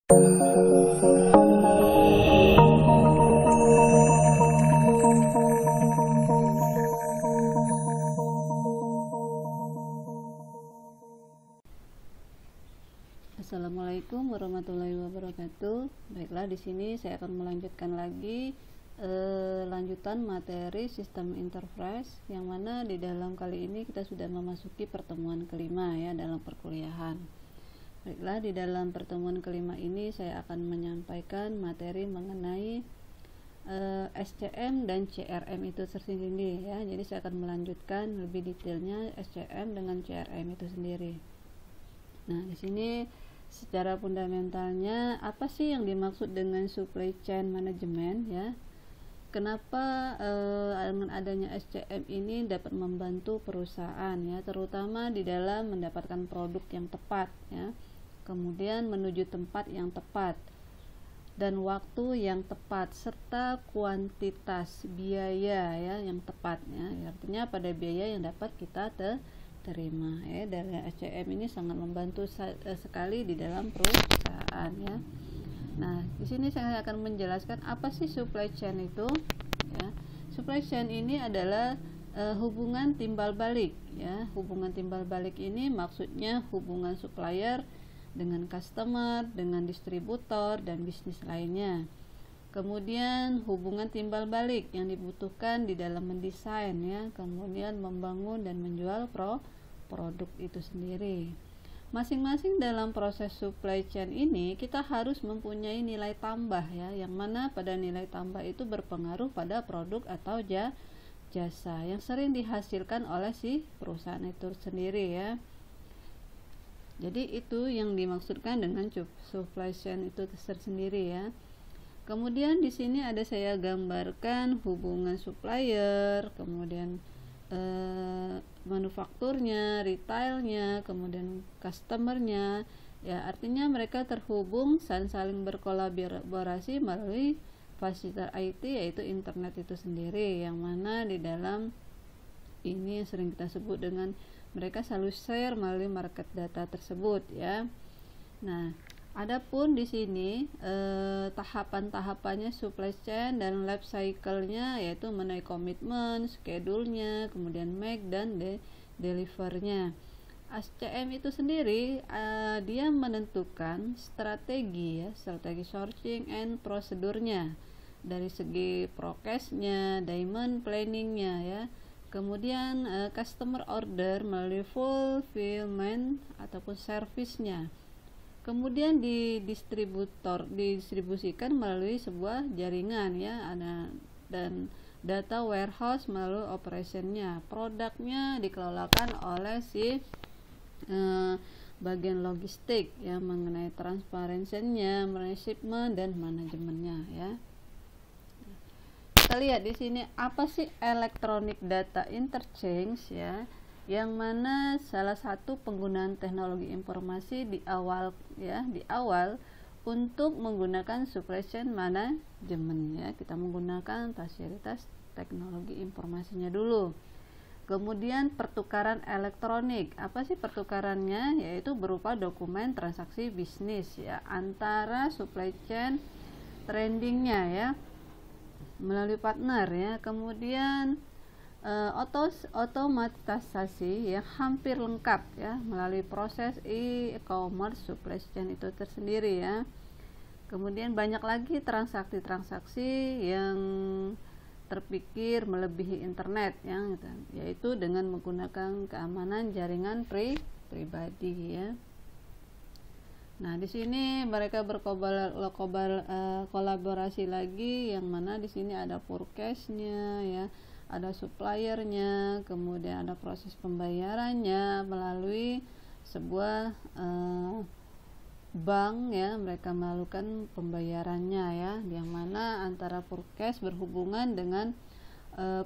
Assalamualaikum warahmatullahi wabarakatuh. Baiklah, di sini saya akan melanjutkan lagi lanjutan materi sistem interface, yang mana di dalam kali ini kita sudah memasuki pertemuan kelima ya dalam perkuliahan. Baiklah, di dalam pertemuan kelima ini saya akan menyampaikan materi mengenai SCM dan CRM itu tersendiri ya. Jadi saya akan melanjutkan lebih detailnya SCM dengan CRM itu sendiri. Nah, di sini secara fundamentalnya apa sih yang dimaksud dengan supply chain management ya? Kenapa dengan adanya SCM ini dapat membantu perusahaan ya, terutama di dalam mendapatkan produk yang tepat ya, kemudian menuju tempat yang tepat dan waktu yang tepat, serta kuantitas biaya ya yang tepat ya. Artinya pada biaya yang dapat kita terima ya. Dari SCM ini sangat membantu sekali di dalam perusahaan ya. Nah, di sini saya akan menjelaskan apa sih supply chain itu ya. Supply chain ini adalah hubungan timbal balik ya. Hubungan timbal balik ini maksudnya hubungan supplier dengan customer, dengan distributor dan bisnis lainnya. Kemudian hubungan timbal balik yang dibutuhkan di dalam mendesain ya, kemudian membangun dan menjual produk itu sendiri. Masing-masing dalam proses supply chain ini kita harus mempunyai nilai tambah ya, yang mana pada nilai tambah itu berpengaruh pada produk atau jasa yang sering dihasilkan oleh si perusahaan itu sendiri ya. Jadi itu yang dimaksudkan dengan supply chain itu tersendiri ya. Kemudian di sini ada saya gambarkan hubungan supplier, kemudian manufakturnya, retailnya, kemudian customernya ya. Artinya mereka terhubung saling berkolaborasi melalui fasilitas IT, yaitu internet itu sendiri, yang mana di dalam ini sering kita sebut dengan mereka selalu share melalui market data tersebut ya. Nah, adapun di sini tahapan-tahapannya supply chain dan life cycle-nya, yaitu mengenai komitmen, schedule-nya, kemudian make dan deliver-nya. SCM itu sendiri dia menentukan strategi ya, strategi sourcing and prosedurnya dari segi prokesnya, demand planning-nya ya. Kemudian customer order melalui fulfillment ataupun service-nya. Kemudian didistribusikan melalui sebuah jaringan ya, dan data warehouse melalui operationnya. Produknya dikelolakan oleh si bagian logistik ya, mengenai transparansinya, shipment dan manajemennya ya. Kita lihat di sini apa sih electronic data interchange ya, yang mana salah satu penggunaan teknologi informasi di awal untuk menggunakan supply chain management ya. Kita menggunakan fasilitas teknologi informasinya dulu. Kemudian pertukaran elektronik. Apa sih pertukarannya? Yaitu berupa dokumen transaksi bisnis ya antara supply chain trendingnya ya melalui partner ya. Kemudian otomatisasi yang hampir lengkap ya melalui proses e-commerce supply chain itu tersendiri ya. Kemudian banyak lagi transaksi-transaksi yang terpikir melebihi internet ya, yaitu dengan menggunakan keamanan jaringan pribadi ya. Nah, di sini mereka berkolaborasi lagi, yang mana di sini ada forecast-nya ya, ada suppliernya, kemudian ada proses pembayarannya melalui sebuah bank ya. Mereka melakukan pembayarannya ya, yang mana antara forecast berhubungan dengan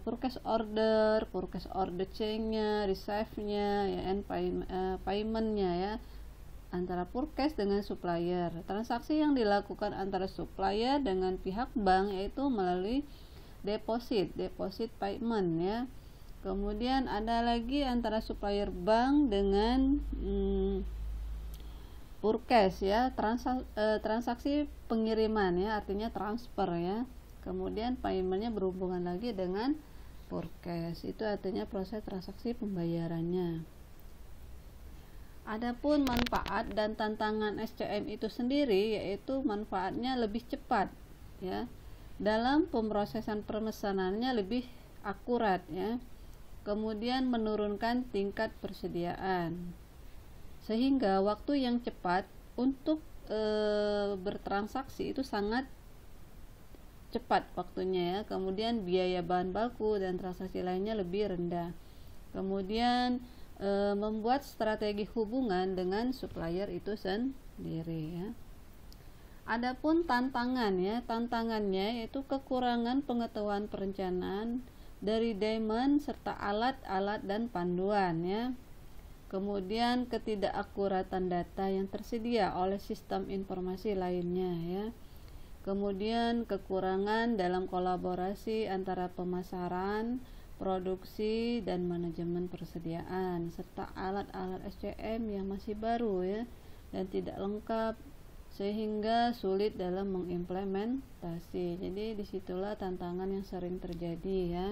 forecast order chain-nya, receive-nya ya, and payment-nya ya, antara forecast dengan supplier. Transaksi yang dilakukan antara supplier dengan pihak bank yaitu melalui deposit payment ya. Kemudian ada lagi antara supplier bank dengan purchase ya, transaksi pengiriman ya, artinya transfer ya. Kemudian paymentnya berhubungan lagi dengan purchase, itu artinya proses transaksi pembayarannya. Adapun manfaat dan tantangan SCM itu sendiri, yaitu manfaatnya lebih cepat ya, dalam pemrosesan pemesanannya lebih akurat ya, kemudian menurunkan tingkat persediaan, sehingga waktu yang cepat untuk bertransaksi itu sangat cepat waktunya ya. Kemudian biaya bahan baku dan transaksi lainnya lebih rendah. Kemudian membuat strategi hubungan dengan supplier itu sendiri ya. Adapun tantangan ya, tantangannya yaitu kekurangan pengetahuan perencanaan dari demand serta alat-alat dan panduan ya. Kemudian ketidakakuratan data yang tersedia oleh sistem informasi lainnya ya. Kemudian kekurangan dalam kolaborasi antara pemasaran, produksi, dan manajemen persediaan, serta alat-alat SCM yang masih baru ya dan tidak lengkap, sehingga sulit dalam mengimplementasi. Jadi disitulah tantangan yang sering terjadi ya.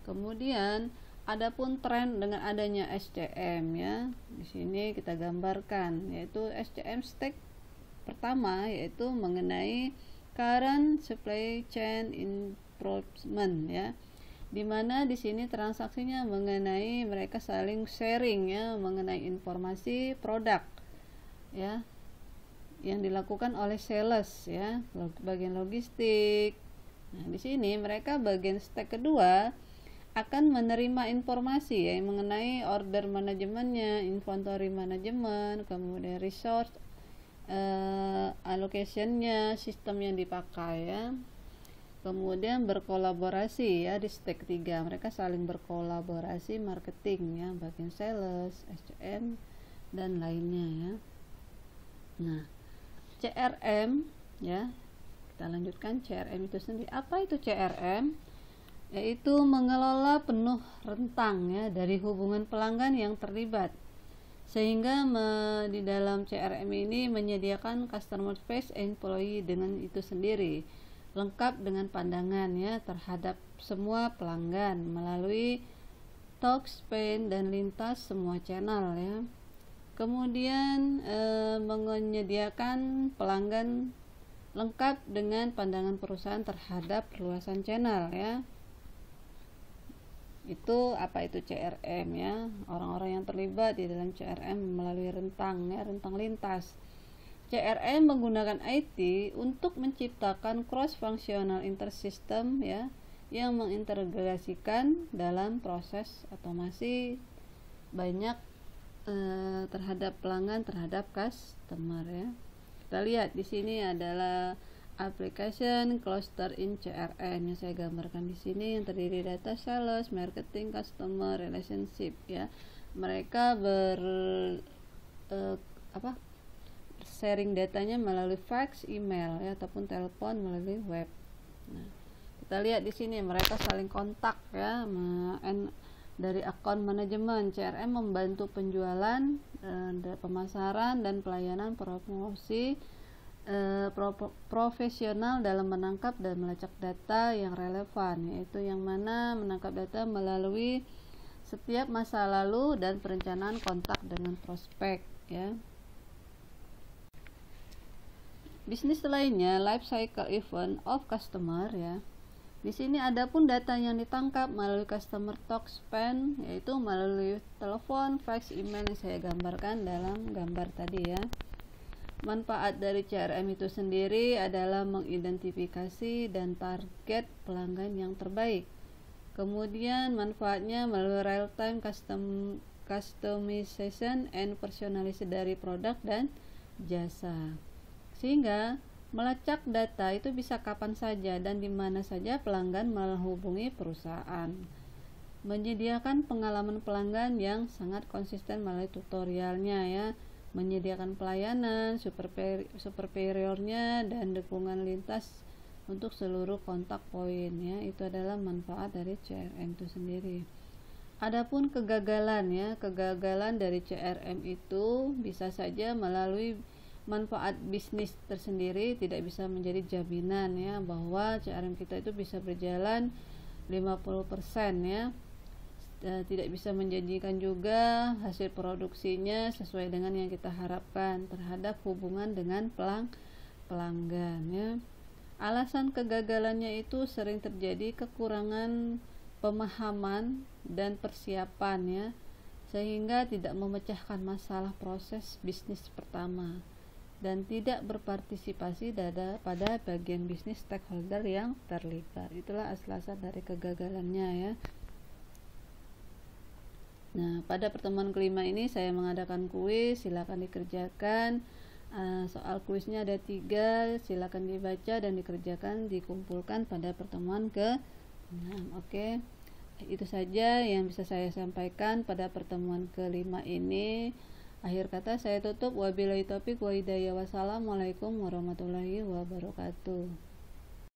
Kemudian adapun tren dengan adanya SCM ya, di sini kita gambarkan, yaitu SCM stack pertama yaitu mengenai current supply chain improvement ya, dimana di sini transaksinya mengenai mereka saling sharing ya, mengenai informasi produk ya yang dilakukan oleh sales ya, bagian logistik. Nah, di sini mereka bagian stack kedua akan menerima informasi ya mengenai order manajemennya, inventory manajemen, kemudian resource allocationnya, sistem yang dipakai ya. Kemudian berkolaborasi ya di stack 3, mereka saling berkolaborasi marketing ya, bagian sales, SCM dan lainnya ya. Nah, CRM ya, kita lanjutkan. CRM itu sendiri, apa itu CRM? Yaitu mengelola penuh rentang ya dari hubungan pelanggan yang terlibat, sehingga di dalam CRM ini menyediakan customer face employee dengan itu sendiri, lengkap dengan pandangan ya terhadap semua pelanggan melalui touch span dan lintas semua channel ya. Kemudian menyediakan pelanggan lengkap dengan pandangan perusahaan terhadap perluasan channel ya. Itu apa itu CRM ya, orang-orang yang terlibat di dalam CRM melalui rentang ya, rentang lintas. CRM menggunakan IT untuk menciptakan cross functional intersystem ya, yang mengintegrasikan dalam proses otomasi banyak terhadap pelanggan, terhadap customer ya. Kita lihat di sini adalah application cluster in CRM yang saya gambarkan di sini, yang terdiri data sales, marketing, customer relationship ya. Mereka sharing datanya melalui fax, email ya, ataupun telepon melalui web. Nah, kita lihat di sini mereka saling kontak ya. Dari akun manajemen, CRM membantu penjualan, pemasaran dan pelayanan promosi profesional dalam menangkap dan melacak data yang relevan, yaitu yang mana menangkap data melalui setiap masa lalu dan perencanaan kontak dengan prospek ya. Bisnis lainnya life cycle event of customer ya. Di sini ada pun data yang ditangkap melalui customer talk span, yaitu melalui telepon, fax, email yang saya gambarkan dalam gambar tadi ya. Manfaat dari CRM itu sendiri adalah mengidentifikasi dan target pelanggan yang terbaik. Kemudian manfaatnya melalui real time customization and personalization dari produk dan jasa, sehingga melacak data itu bisa kapan saja dan di mana saja pelanggan menghubungi perusahaan. Menyediakan pengalaman pelanggan yang sangat konsisten melalui tutorialnya ya, menyediakan pelayanan superiornya dan dukungan lintas untuk seluruh kontak poin ya. Itu adalah manfaat dari CRM itu sendiri. Adapun kegagalan ya, kegagalan dari CRM itu bisa saja melalui manfaat bisnis tersendiri, tidak bisa menjadi jaminan ya bahwa CRM kita itu bisa berjalan 50% ya. Tidak bisa menjanjikan juga hasil produksinya sesuai dengan yang kita harapkan terhadap hubungan dengan pelanggan ya. Alasan kegagalannya itu sering terjadi kekurangan pemahaman dan persiapan ya, sehingga tidak memecahkan masalah proses bisnis pertama dan tidak berpartisipasi pada bagian bisnis stakeholder yang terlibat. Itulah asal-asal dari kegagalannya ya. Nah, pada pertemuan kelima ini saya mengadakan kuis, silakan dikerjakan. Soal kuisnya ada 3, silakan dibaca dan dikerjakan, dikumpulkan pada pertemuan ke-6. Oke. Itu saja yang bisa saya sampaikan pada pertemuan kelima ini. Akhir kata saya tutup, wabillahi taufiq wa hidayah. Wassalamualaikum warahmatullahi wabarakatuh.